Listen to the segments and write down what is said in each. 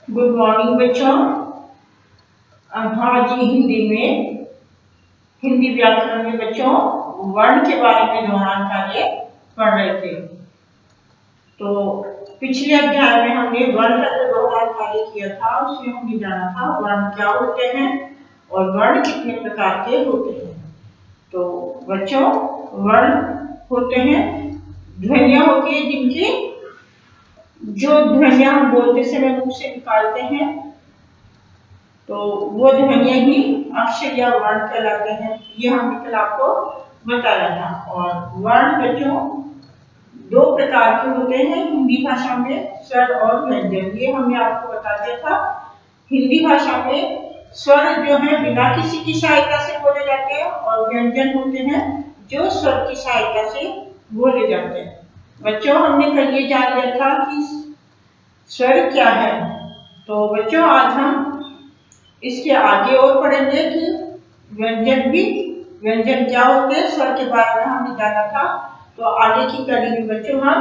Good morning बच्चों। हाँ जी, हिंदी व्याकरण में बच्चों वर्ण के बारे में दोहरान कार्य पढ़ रहे थे। तो पिछले अध्याय में हमने वर्ण का जो दोहरान कार्य किया था उसमें हमने जाना था वर्ण क्या होते हैं और वर्ण कितने प्रकार के होते हैं। तो बच्चों वर्ण होते हैं, ध्वनियां होती है जिनकी जो ध्वनियां हम बोलते समय मुंह से निकालते हैं तो वो ध्वनियां ही अक्षर या वर्ण कहलाते हैं। ये हमने कल आपको बताया था। और वर्ण बच्चों दो प्रकार के होते हैं हिंदी भाषा में, स्वर और व्यंजन। ये हमने आपको बता दिया था। हिंदी भाषा में स्वर जो है बिना किसी की सहायता से बोले जाते हैं और व्यंजन होते हैं जो स्वर की सहायता से बोले जाते हैं। बच्चों हमने कल ये जान लिया था कि स्वर क्या है। तो बच्चों आज हम इसके आगे और पढ़ेंगे कि व्यंजन क्या होते हैं, स्वर के बारे में हमने जाना था। तो आगे की कड़ी में बच्चों हम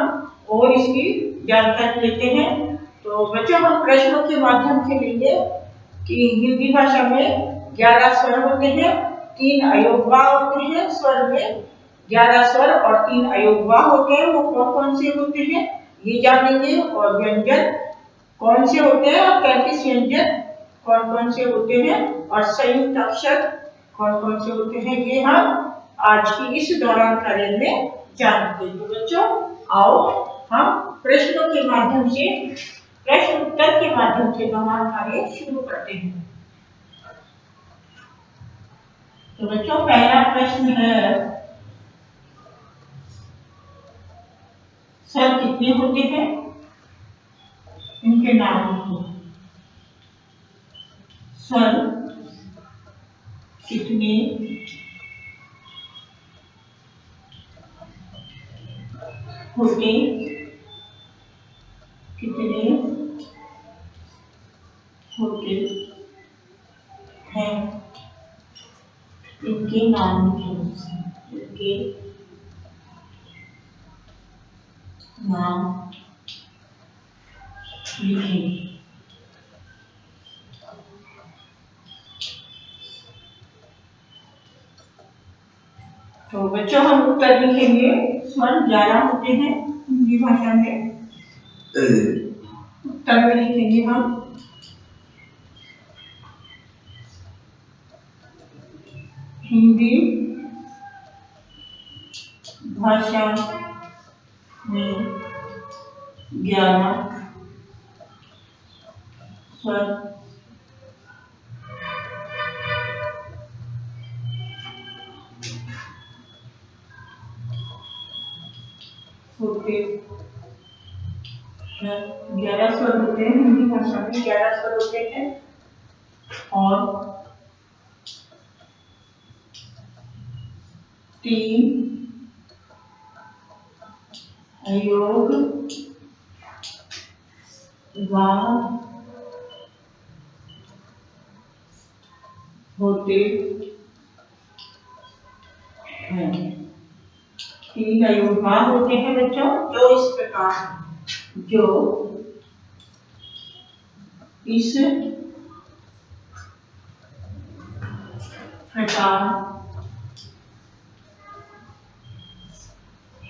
और इसकी जानकारी लेते हैं। तो बच्चों हम प्रश्नों के माध्यम से लेंगे कि हिंदी भाषा में 11 स्वर होते हैं, 3 अयोगवा होते हैं। स्वर में 11 स्वर और 3 अयोगवा होते हैं। वो कौन कौन से होते हैं ये जानेंगे। और व्यंजन कौन से होते हैं और 33 व्यंजन कौन कौन से होते हैं और संयुक्त अक्षर कौन कौन से होते हैं ये हम आज की इस दौरान कार्य में जानते हैं। तो बच्चों आओ हम प्रश्नों के माध्यम से, प्रश्न उत्तर के माध्यम से दौरान कार्य शुरू करते हैं। तो बच्चों पहला प्रश्न है, स्वर कितने होते हैं, इनके नाम लिखो। स्वर कितने होते हैं, इनके नाम लिखें। तो बच्चों हम उत्तर लिखेंगे। स्वर 11 होते हैं हिंदी भाषा में। उत्तर में लिखेंगे हम हिंदी भाषा में 11 स्वर होते हैं। 11 स्वर होते हैं हिंदी भाषा में, 11 स्वर होते हैं और 3 अयोग होते हैं। 3 अयोग होते हैं बच्चों जो इस प्रकार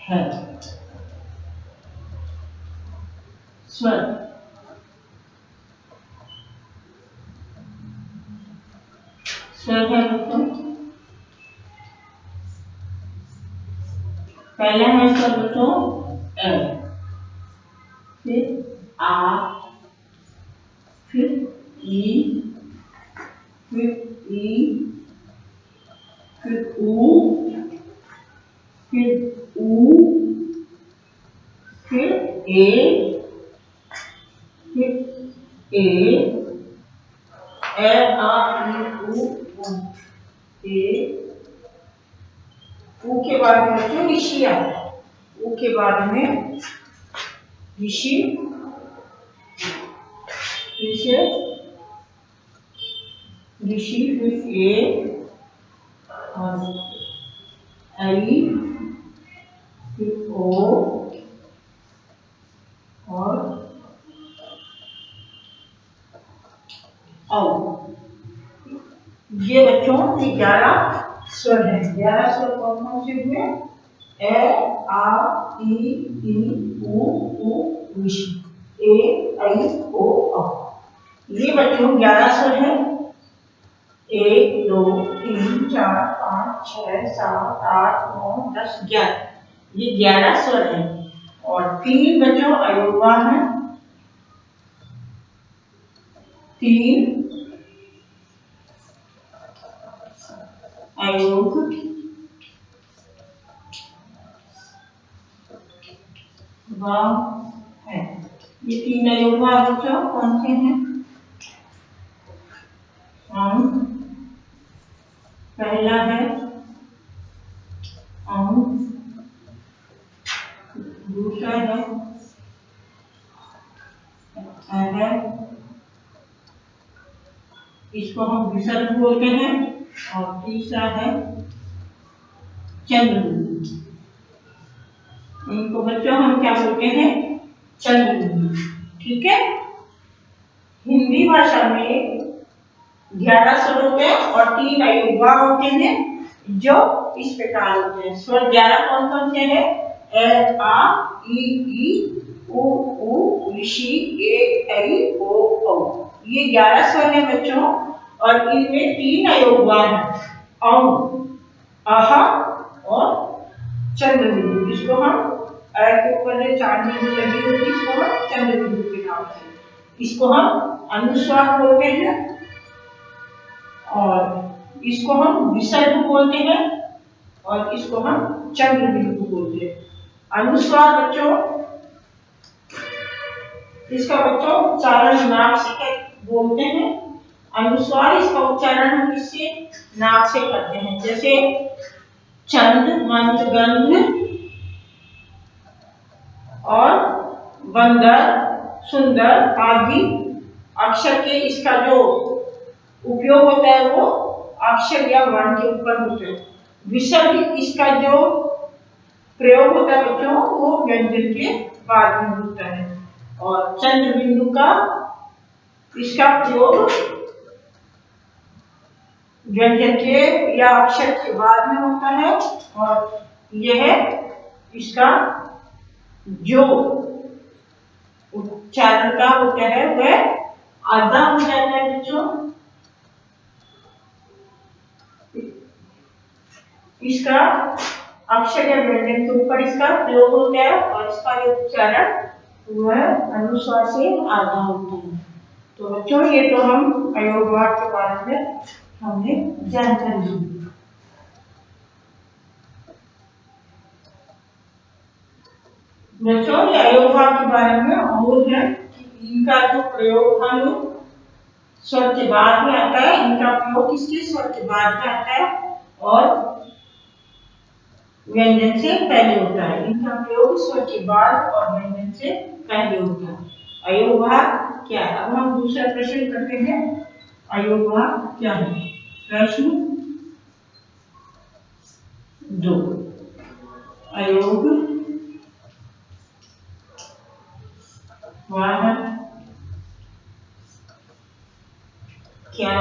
है। स्वर है बच्चों, पहला है स्वर बच्चों ए, फिर आ, फिर ई, फिर ई, फिर ऊ, फिर ऊ, फिर ए, आ ई ऊ ए। ऊ के बाद में बच्चों ऋषि आता है। ऊ के बाद में ऋषि, फिर ए और आई, फिर ओ और औ। ये बच्चों ये 11 स्वर है। 11 स्वर कौन कौन से हुए? ए, आ, ई, उ, ऋ, ए, ऐ, ओ, औ। ये बच्चों 11 स्वर है। 1 2 3 4 5 6 7 8 9 10 11। ये 11 स्वर है। और 3 बच्चों अयोगवान है। 3 अयोग वाम है। ये 3 अयोगवान बच्चों कौन से हैं? पहला है दूसरा है इसको हम विसर्ग बोलते हैं। और तीसरा है चंद्रबिंदु। इनको बच्चों हम क्या बोलते हैं? चंद्रबिंदु। ठीक है। हिंदी भाषा में 11 स्वर होते हैं और 3 अयोगवा होते हैं जो इस प्रकार होते हैं। स्वर 11 कौन कौन से हैं? ए, आ, ई, उ, ऋषि, ए, ऐ, ओ, औ। ये 11 स्वर है बच्चों और इनमें 3 अयोगवा हैं। औ, अह और चंद्रबिंदु। इसको हम अ के ऊपर 4 बिंदु लगी होती है, इसको हम चंद्रबिंदु के नाम से। इसको हम अनुस्वार बोलते हैं और इसको हम विसर्ग बोलते हैं और इसको हम चंद्रबिंदु बोलते हैं। अनुस्वार बच्चों इसका बच्चों उच्चारण नाक से बोलते हैं। अनुस्वार इसका उच्चारण हम किससे? नाक से करते हैं। जैसे चंद, मंद, गंध और बंदर, सुंदर आदि अक्षर के इसका जो उपयोग होता है वो अक्षर या वर्ण के ऊपर होता है। विसर्ग इसका जो प्रयोग होता है बच्चों वो व्यंजन के बाद में होता है। और चंद्रबिंदु का इसका प्रयोग व्यंजन के या अक्षर के बाद में होता है और यह इसका जो उच्चारण का होता है वह आधा हो जाता है बच्चों। इसका अक्षर या व्यंजन के ऊपर इसका प्रयोग होता है और इसका जो उच्चारण वह अनुस्वार से आधा होता है। तो बच्चों ये तो हम अयोगवाद के बारे में हमने जानकारी ली। बच्चों ये अयोगवाद के बारे में और है कि इनका जो प्रयोग हम स्वर के बाद में आता है, इनका प्रयोग किसके स्वर के बाद में आता है और व्यंजन से पहले होता है। इनका प्रयोग स्वर के बाद और व्यंजन से पहले होता है। अयोगवाद क्या है? अब हम दूसरा प्रश्न करते हैं। अयोगवाद क्या है? प्रश्न 2 अयोग वाद क्या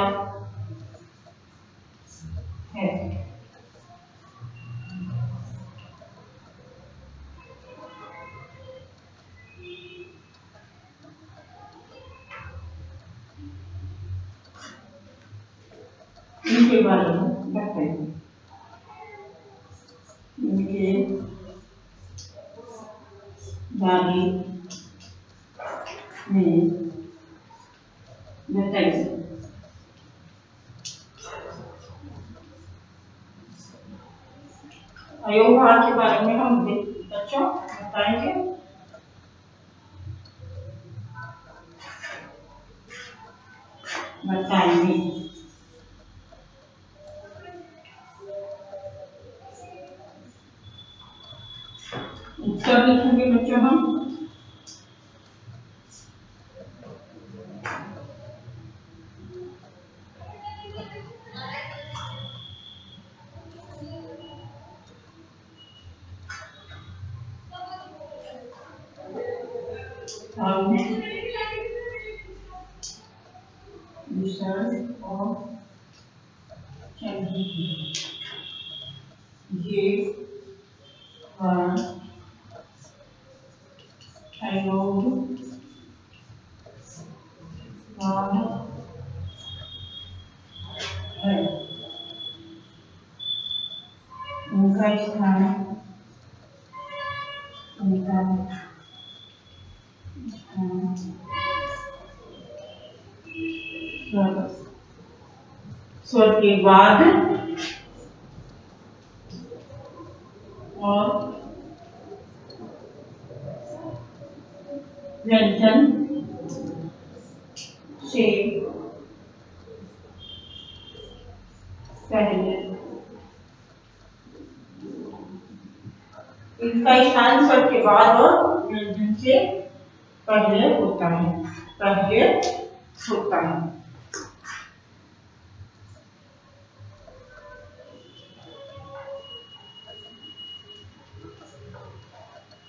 है? इनके बारे में बताइए। इनके बारे में बताइए। अयोगवाद के बारे में हम बच्चों बताएंगे। उत्तर लिखेंगे बच्चों हम। विसर्ग और चंद्र ये वर्ण अयोग वर्ण है। उनका स्थान उनका स्वर के बाद और व्यंजन से पहले। इनका स्थान स्वर के बाद और व्यंजन से पहले होता है, पहले होता है।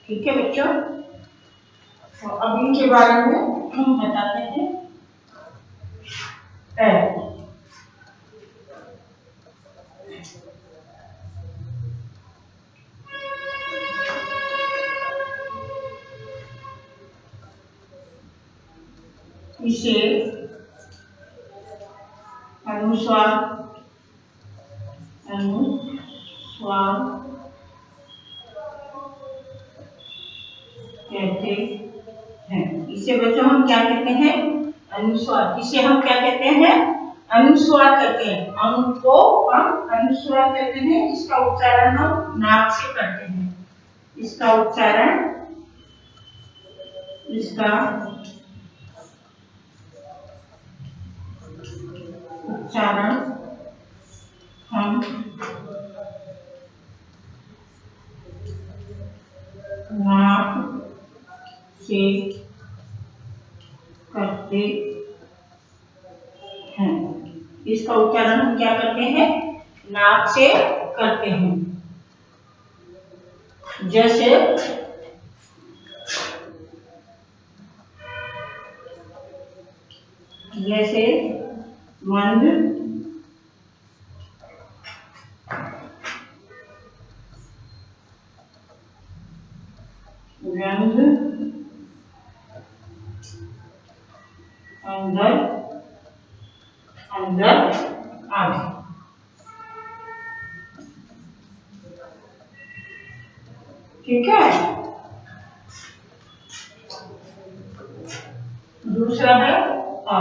ठीक है बच्चों, तो अब इनके बारे में हम बताते हैं। इसे अनुस्वार कहते हैं। इसे बच्चों हम क्या कहते हैं? अनुस्वार। इसे हम क्या कहते हैं? अनुस्वार कहते हैं। अनु को हम अनुस्वार कहते हैं। इसका उच्चारण हम नाक से करते हैं। इसका उच्चारण हम नाक से करते हैं। इसका उच्चारण हम क्या करते हैं? नाक से करते हैं। जैसे मंद, व्यंग, अंदर अंदर आगे। ठीक है। दूसरा है आ,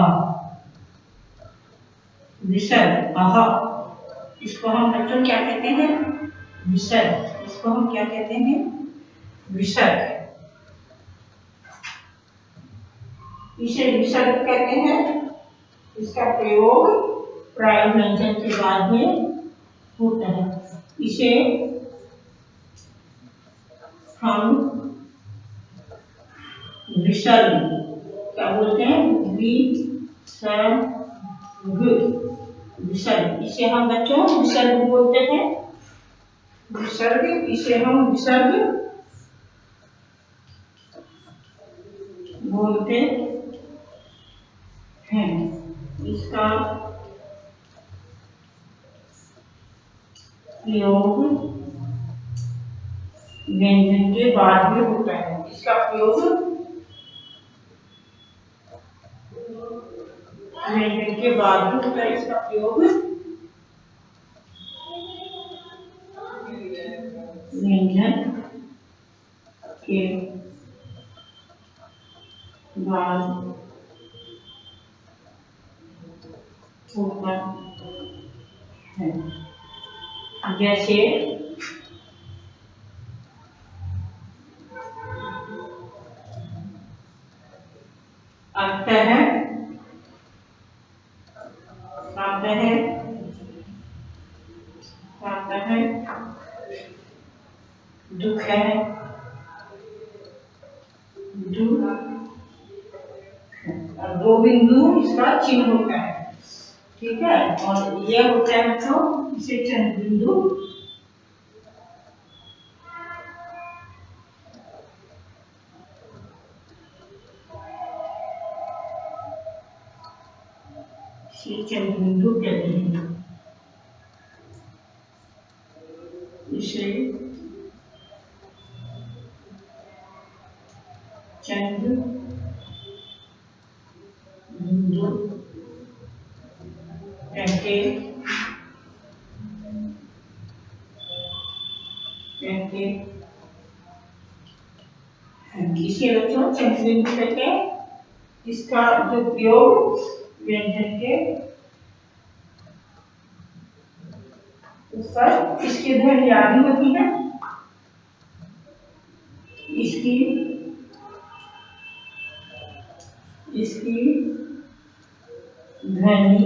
विसर्ग। आहा, इसको हम बच्चों क्या कहते हैं? विसर्ग। इसको हम क्या कहते हैं? विसर्ग। इसे विसर्ग कहते हैं। इसका प्रयोग प्राय व्यंजन के बाद में होता है। इसे हम विसर्ग क्या बोलते हैं? विसर्ग। विसर्ग। इसे हम बच्चों विसर्ग बोलते हैं। विसर्ग। इसे हम विसर्ग बोलते हैं। इसका प्रयोग व्यंजन के बाद में होता है। इसका प्रयोग व्यंजन के बाद में होता है। इसका प्रयोग व्यंजन के बाद होता है। जैसे अतः, दुख है, दो बिंदु इसका चिन्ह होता है। ठीक है। और यह होता है बच्चों इसे चंद्र बिंदु। चंद्र बिंदु कहते हैं। इसे चंद्र बिंदु कहते हैं। इसे बच्चों चंद्र बिंदु कहते हैं। इसका जो प्रयोग व्यंजन के ऊपर इसकी ध्वनि आदि होती है, इसकी ध्वनि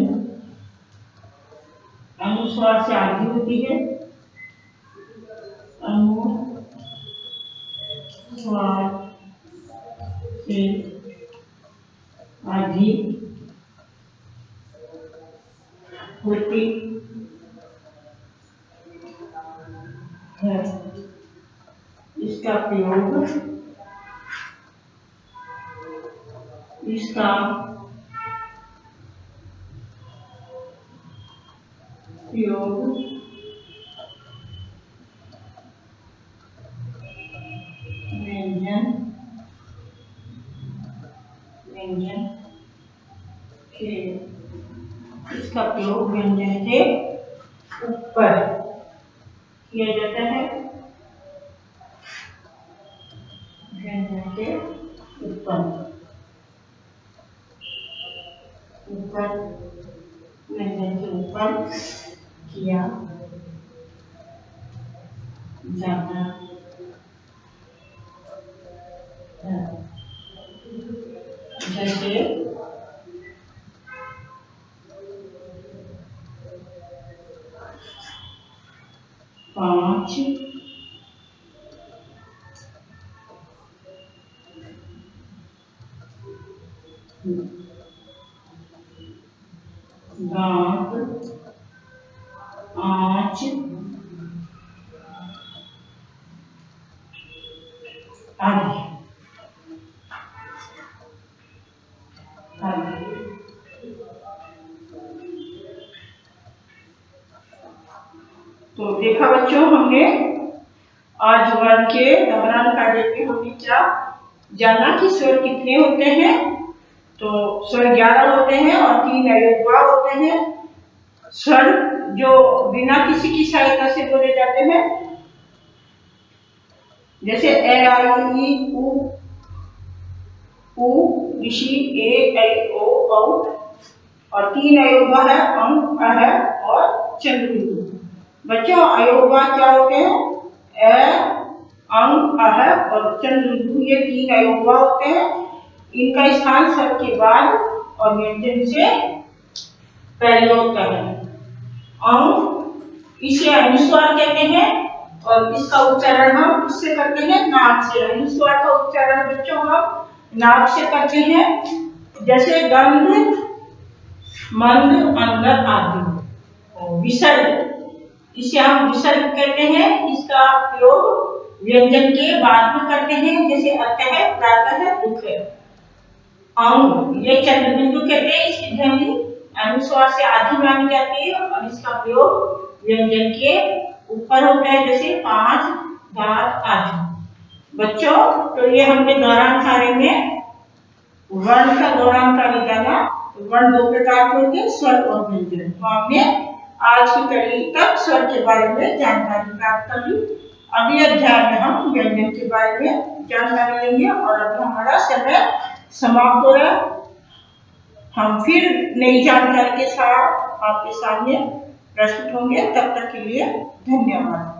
अनुस्वार से आदि होती है, अनुस्वार से आदि होती है। इसका प्रयोग व्यंजन के ऊपर किया जाता है। व्यंजन के ऊपर व्यंजन के ऊपर किया जाता है। जैसे पांच दांत, आंच आदि। तो देखा बच्चों, हमने आज वर्ण के दौरान कार्य में हमने क्या जाना कि स्वर कितने होते हैं। तो स्वर 11 होते हैं और 3 अयोगवा होते हैं। स्वर जो बिना किसी की सहायता से बोले जाते हैं, जैसे ए आई ई उ ऋषि ए ऐ ओ औ, और 3 अयोगवा है अंग, अह और चंद्र बिंदु। बच्चों अयोगवा क्या होते हैं? ए, अंग, अह और चंद्र बिंदु, ये 3 अयोगवा होते हैं। इनका स्थान स्वर के बाद और व्यंजन से पहले होता है। अंग इसे अनुस्वार कहते हैं और इसका उच्चारण हम किससे करते हैं? नाक से। अनुस्वार का उच्चारण बच्चों हम नाक से करते हैं, जैसे गंध, मंद, अंदर आदि। विसर्ग इसे हम विसर्ग कहते हैं। इसका प्रयोग व्यंजन के बाद में करते हैं, जैसे अतः, प्रातः, दुख। अंग ये चंद्र बिंदु कहते हैं। इसकी ध्वनि अनुस्वार से आदि मानी जाती है और इसका प्रयोग व्यंजन के ऊपर होता है, जैसे पांच, दांत आदि। बच्चों तो ये हमने दौरान कार्य में वर्ण का दौरान कार्य जाना। वर्ण 2 प्रकार के होते हैं, स्वर और व्यंजन। तो हमने आज की कड़ी तक स्वर के बारे में जानकारी प्राप्त कर ली। अगले अध्याय में हम व्यंजन के बारे में जानकारी लेंगे और अब हमारा समय समाप्त हो रहा है। हम फिर नई जानकारी के साथ आपके सामने प्रस्तुत होंगे। तब तक के लिए धन्यवाद।